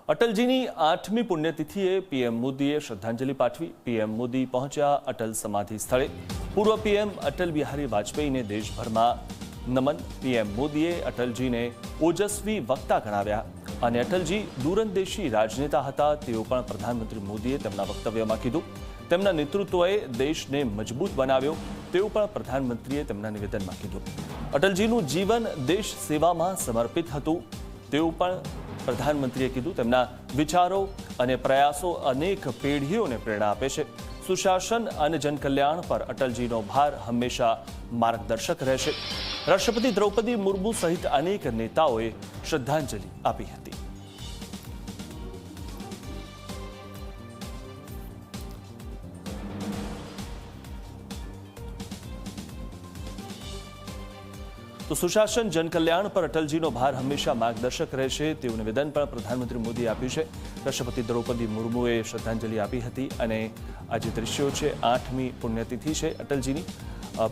અટલજીની 8મી પુણ્યતિથિએ PM મોદીએ શ્રદ્ધાંજલિ પાઠવી। પીએમ મોદી પહોંચ્યા અટલ સમાધિ સ્થળે। પૂર્વ પીએમ અટલ બિહારી વાજપેયીને દેશભરમાં નમન। પીએમ મોદીએ અટલજીને ઓજસ્વી વક્તા ગણાવ્યા અને અટલજી દૂરંદેશી રાજનેતા હતા તેવું પણ પ્રધાનમંત્રી મોદીએ તેમના વક્તવ્યમાં કીધું। તેમના નેતૃત્વએ દેશને મજબૂત બનાવ્યો તેવું પણ પ્રધાનમંત્રીએ તેમના નિવેદનમાં કીધું। અટલજીનું જીવન દેશ સેવામાં સમર્પિત હતું તેવું પણ પ્રધાનમંત્રીએ કીધું। તેમના વિચારો અને પ્રયાસો અનેક પેઢીઓને પ્રેરણા આપે છે। સુશાસન અને જનકલ્યાણ પર અટલજીનો ભાર હંમેશા માર્ગદર્શક રહેશે। રાષ્ટ્રપતિ દ્રૌપદી મુર્મુ સહિત અનેક નેતાઓએ શ્રદ્ધાંજલિ આપી હતી। તો સુશાસન જનકલ્યાણ પર અટલજીનો ભાર હંમેશા માર્ગદર્શક રહેશે તેવું નિવેદન પણ પ્રધાનમંત્રી મોદીએ આપ્યું છે। રાષ્ટ્રપતિ દ્રૌપદી મુર્મુએ શ્રદ્ધાંજલિ આપી હતી અને આ જે દ્રશ્યો છે 8મી પુણ્યતિથિ છે અટલજીની।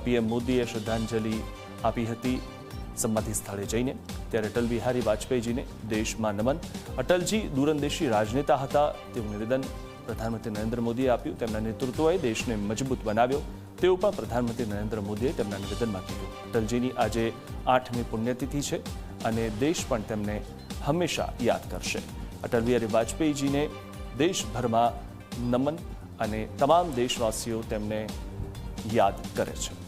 પીએમ મોદીએ શ્રદ્ધાંજલિ આપી હતી સમાધિ સ્થળે જઈને। ત્યારે અટલ બિહારી વાજપેયીજીને દેશમાં નમન। અટલજી દૂરંદેશી રાજનેતા હતા તેવું નિવેદન પ્રધાનમંત્રી નરેન્દ્ર મોદીએ આપ્યું। તેમના નેતૃત્વએ દેશને મજબૂત બનાવ્યો તેવું પણ પ્રધાનમંત્રી નરેન્દ્ર મોદીએ તેમના નિવેદનમાં કીધું। અટલજીની આજે 8મી પુણ્યતિથિ છે અને દેશ પણ તેમને હંમેશા યાદ કરશે। અટલ બિહારી વાજપેયીજીને દેશભરમાં નમન અને તમામ દેશવાસીઓ તેમને યાદ કરે છે।